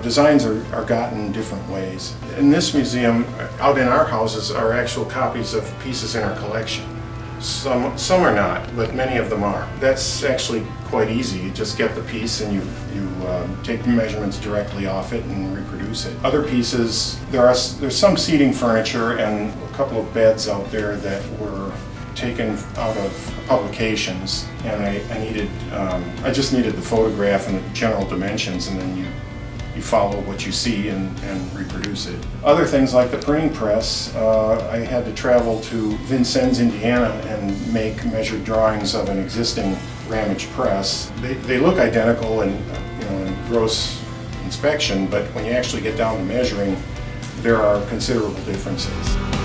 designs are gotten in different ways. In this museum, out in our houses, are actual copies of pieces in our collection. Some are not, but many of them are. That's actually quite easy. You just get the piece and you take the measurements directly off it and reproduce it. Other pieces, there's some seating furniture and a couple of beds out there that were taken out of publications, and I just needed the photograph and the general dimensions, and then you follow what you see and reproduce it. Other things like the printing press, I had to travel to Vincennes, Indiana and make measured drawings of an existing ramage press. They look identical in gross inspection, but when you actually get down to measuring, there are considerable differences.